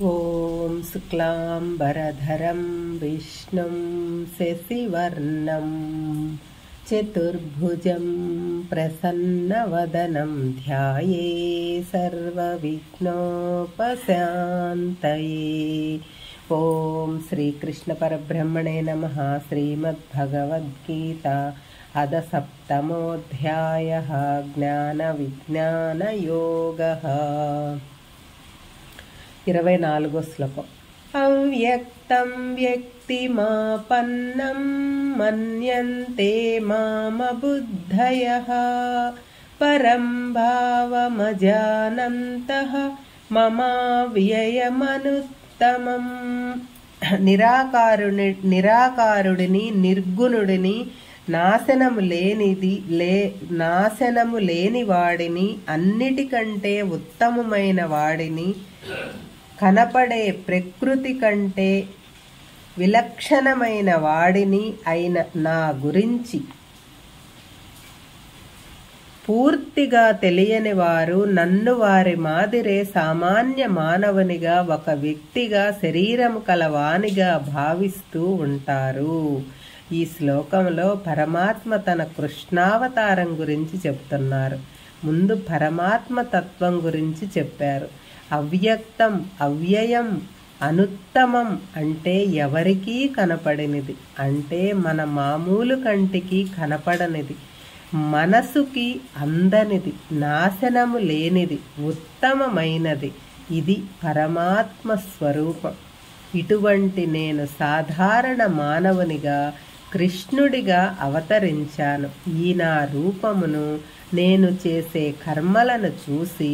ఓం శుక్లాంబరధరం విష్ణుం శశివర్ణం చతుర్భుజం ప్రసన్నవదనం ధ్యాయే సర్వవిఘ్నోపశాంతయే. ఓం శ్రీకృష్ణ పరబ్రహ్మణే నమః. శ్రీమద్భగవద్గీత అథ సప్తమోऽధ్యాయః. జ్ఞాన విజ్ఞాన యోగః. 24వ శ్లోకం. అవ్యక్తం వ్యక్తిమాపన్నం మన్యంతే మామబుద్ధయః పరం భావమజానంతః మమావ్యయమనుత్తమం. నిరాకారుడిని, నిర్గుణుడిని, నాశనము లేని వాడిని, అన్నిటికంటే ఉత్తమమైన వాడిని, కనపడే ప్రకృతి కంటే విలక్షణమైన వాడిని అయిన నా గురించి పూర్తిగా తెలియని వారు నన్ను వారి మాదిరే సామాన్య మానవునిగా, ఒక వ్యక్తిగా, శరీరము కలవానిగా భావిస్తూ ఉంటారు. ఈ శ్లోకంలో పరమాత్మ తన కృష్ణావతారం గురించి చెప్తున్నారు. ముందు పరమాత్మ తత్వం గురించి చెప్పారు. అవ్యక్తం, అవ్యయం, అనుత్తమం అంటే ఎవరికీ కనపడనిది, అంటే మన మామూలు కంటికి కనపడనిది, మనసుకి అందనిది, నాశనము లేనిది, ఉత్తమమైనది. ఇది పరమాత్మ స్వరూపం. ఇటువంటి నేను సాధారణ మానవునిగా, కృష్ణుడిగా అవతరించాను. ఈ నా రూపమును, నేను చేసే కర్మలను చూసి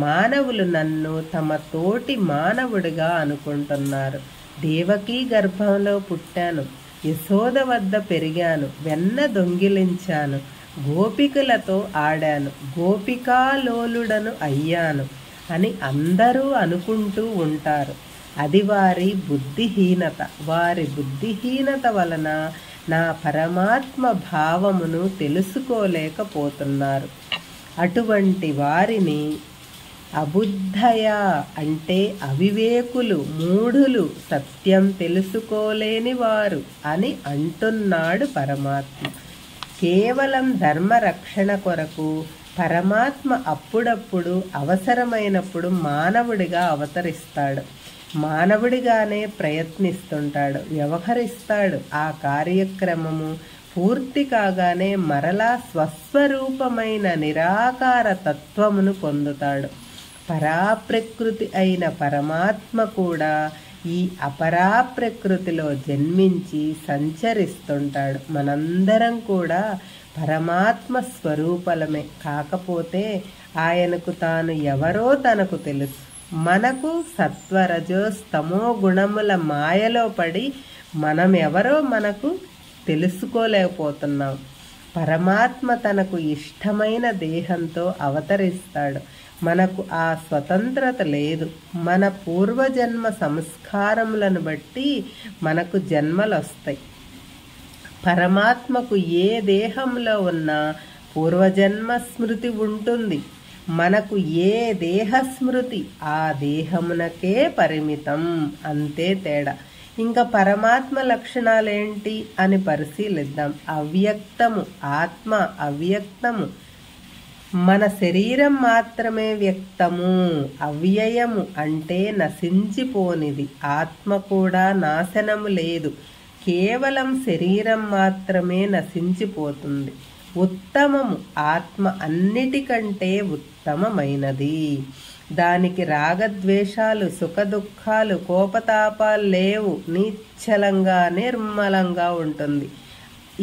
మానవులు నన్ను తమ తోటి మానవుడిగా అనుకుంటున్నారు. దేవకీ గర్భంలో పుట్టాను, యశోద వద్ద పెరిగాను, వెన్న దొంగిలించాను, గోపికలతో ఆడాను, గోపికాలోలుడను అయ్యాను అని అందరూ అనుకుంటూ ఉంటారు. అది వారి బుద్ధిహీనత. వారి బుద్ధిహీనత వలన నా పరమాత్మ భావమును తెలుసుకోలేకపోతున్నారు. అటువంటి వారిని అబుద్ధయ అంటే అవివేకులు, మూఢులు, సత్యం తెలుసుకోలేని వారు అని అంటున్నాడు పరమాత్మ. కేవలం ధర్మ రక్షణ కొరకు పరమాత్మ అప్పుడప్పుడు అవసరమైనప్పుడు మానవుడిగా అవతరిస్తాడు. మానవుడిగానే ప్రయత్నిస్తుంటాడు, వ్యవహరిస్తాడు. ఆ కార్యక్రమము పూర్తి కాగానే మరలా స్వస్వరూపమైన నిరాకార తత్వమును పొందుతాడు. పరాప్రకృతి అయిన పరమాత్మ కూడా ఈ అపరాప్రకృతిలో జన్మించి సంచరిస్తుంటాడు. మనందరం కూడా పరమాత్మ స్వరూపలమే. కాకపోతే ఆయనకు తాను ఎవరో తనకు తెలుసు. మనకు సత్వరజోస్తమో గుణముల మాయలో పడి మనం ఎవరో మనకు తెలుసుకోలేకపోతున్నాం. పరమాత్మ తనకు ఇష్టమైన దేహంతో అవతరిస్తాడు. మనకు ఆ స్వతంత్రత లేదు. మన పూర్వజన్మ సంస్కారములను బట్టి మనకు జన్మలు వస్తాయి. పరమాత్మకు ఏ దేహంలో ఉన్నా పూర్వజన్మ స్మృతి ఉంటుంది. మనకు ఏ దేహ స్మృతి ఆ దేహమునకే పరిమితం, అంతే తేడా. ఇంకా పరమాత్మ లక్షణాలేంటి అని పరిశీలిద్దాం. అవ్యక్తము, ఆత్మ అవ్యక్తము. మన శరీరం మాత్రమే వ్యక్తము. అవ్యయము అంటే నశించిపోనిది. ఆత్మ కూడా నాశనము లేదు. కేవలం శరీరం మాత్రమే నశించిపోతుంది. ఉత్తమము, ఆత్మ అన్నిటికంటే ఉత్తమమైనది. దానికి రాగద్వేషాలు, సుఖదుఖాలు, కోపతాపాలు లేవు. నిశ్చలంగా, నిర్మలంగా ఉంటుంది.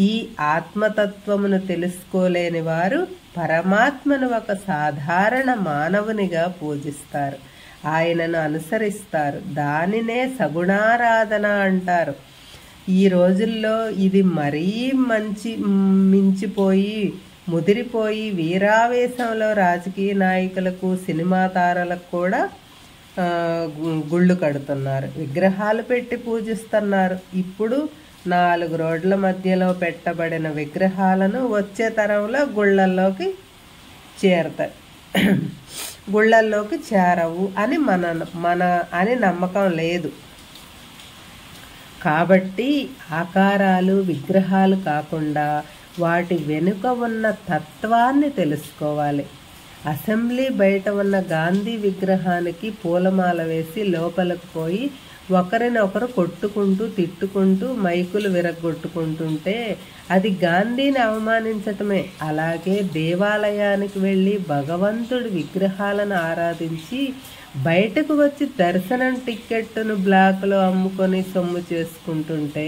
ఈ ఆత్మతత్వమును తెలుసుకోలేని వారు పరమాత్మను ఒక సాధారణ మానవునిగా పూజిస్తారు, ఆయనను అనుసరిస్తారు. దానినే సగుణారాధన అంటారు. ఈ రోజుల్లో ఇది మరీ మించిపోయి, ముదిరిపోయి, వీరావేశంలో రాజకీయ నాయకులకు, సినిమా తారలకు కూడా గుళ్ళు కడుతున్నారు, విగ్రహాలు పెట్టి పూజిస్తున్నారు. ఇప్పుడు 4 రోడ్ల మధ్యలో పెట్టబడిన విగ్రహాలను వచ్చే తరంలో గుళ్ళల్లోకి చేరతాయి. గుళ్ళల్లోకి చేరవు అని అని నమ్మకం లేదు. కాబట్టి ఆకారాలు విగ్రహాలు కాకుండా వాటి వెనుక ఉన్న తత్వాన్ని తెలుసుకోవాలి. అసెంబ్లీ బయట ఉన్న గాంధీ విగ్రహానికి పూలమాల వేసి లోపలికి పోయి ఒకరినొకరు కొట్టుకుంటూ తిట్టుకుంటూ మైకులు విరగొట్టుకుంటుంటే అది గాంధీని అవమానించటమే. అలాగే దేవాలయానికి వెళ్ళి భగవంతుడి విగ్రహాలను ఆరాధించి బయటకు వచ్చి దర్శనం టిక్కెట్టును బ్లాక్లో అమ్ముకొని సొమ్ము చేసుకుంటుంటే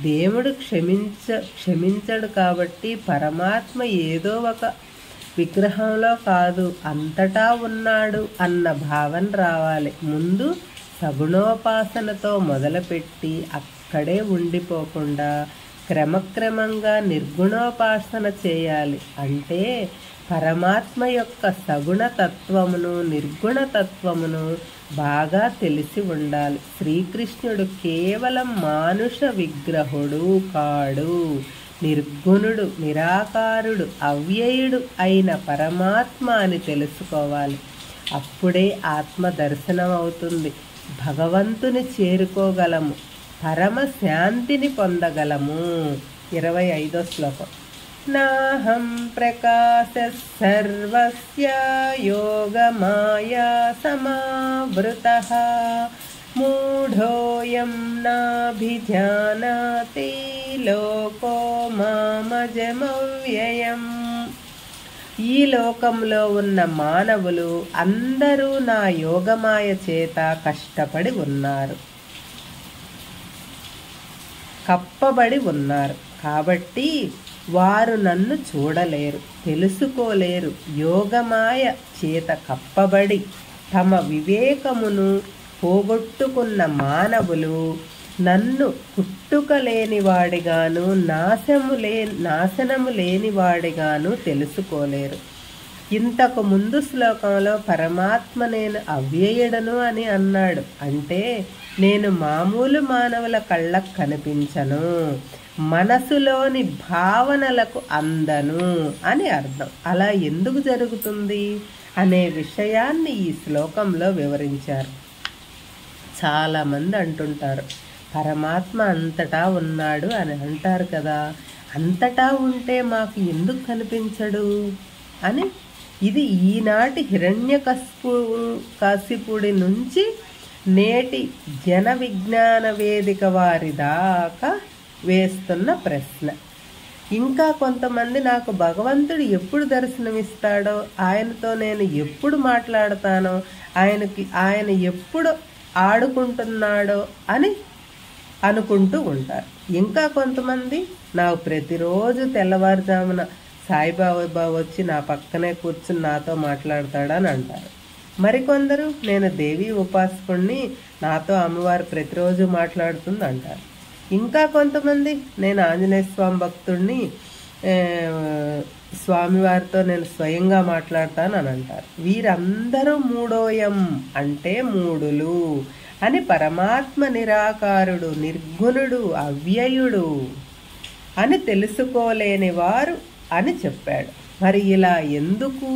దేవుడు క్షమించడు. కాబట్టి పరమాత్మ ఏదో ఒక విగ్రహంలో కాదు అంతటా ఉన్నాడు అన్న భావన రావాలి. ముందు సగుణోపాసనతో మొదలుపెట్టి అక్కడే ఉండిపోకుండా క్రమక్రమంగా నిర్గుణోపాసన చేయాలి. అంటే పరమాత్మ యొక్క సగుణతత్వమును నిర్గుణతత్వమును బాగా తెలిసి ఉండాలి. శ్రీకృష్ణుడు కేవలం మానుష విగ్రహుడు కాడు, నిర్గుణుడు, నిరాకారుడు, అవ్యయుడు అయిన పరమాత్మ అని తెలుసుకోవాలి. అప్పుడే ఆత్మ దర్శనం అవుతుంది. భగవంతుని చేరుకోగలము, పరమ శాంతిని పొందగలము. 25వ శ్లోకం. నాహం ప్రకాశ సర్వస్య యోగమాయా సమావృతః మూఢోయం నాభిజానాతి లోకో మామజమవ్యయం. ఈ లోకంలో ఉన్న మానవులు అందరూ నా యోగమాయ చేత కష్టపడి ఉన్నారు, కప్పబడి ఉన్నారు. కాబట్టి వారు నన్ను చూడలేరు, తెలుసుకోలేరు. యోగమాయ చేత కప్పబడి తమ వివేకమును పోగొట్టుకున్న మానవులు నన్ను పుట్టుక లేనివాడిగాను నాశనము లేనివాడిగాను తెలుసుకోలేరు. ఇంతకు ముందు శ్లోకంలో పరమాత్మ నేను అవ్యయుడను అని అన్నాడు. అంటే నేను మామూలు మానవుల కళ్ళకు కనిపించను, మనసులోని భావనలకు అందను అని అర్థం. అలా ఎందుకు జరుగుతుంది అనే విషయాన్ని ఈ శ్లోకంలో వివరించారు. చాలామంది అంటుంటారు పరమాత్మ అంతటా ఉన్నాడు అని అంటారు కదా, అంతటా ఉంటే మాకు ఎందుకు కనిపించడు అని. ఇది ఈనాటి హిరణ్యకశిపుడి నుంచి నేటి జన విజ్ఞాన వేదిక వారి దాకా వేస్తున్న ప్రశ్న. ఇంకా కొంతమంది నాకు భగవంతుడు ఎప్పుడు దర్శనమిస్తాడో, ఆయనతో నేను ఎప్పుడు మాట్లాడతానో, ఆయన ఎప్పుడు ఆడుకుంటున్నాడో అని అనుకుంటూ ఉంటారు. ఇంకా కొంతమంది నాకు ప్రతిరోజు తెల్లవారుజామున సాయిబాబా వచ్చి నా పక్కనే కూర్చుని నాతో మాట్లాడతాడని అంటారు. మరికొందరు నేను దేవి ఉపాసకుడిని, నాతో అమ్మవారు ప్రతిరోజు మాట్లాడుతుంది అంటారు. ఇంకా కొంతమంది నేను ఆంజనేయ స్వామి భక్తుడిని, స్వామివారితో నేను స్వయంగా మాట్లాడతాను అని అంటారు. వీరందరూ మూడోయం అంటే మూడులు అని పరమాత్మ నిరాకారుడు, నిర్గుణుడు, అవ్యయుడు అని తెలుసుకోలేని వారు అని చెప్పాడు. మరి ఇలా ఎందుకు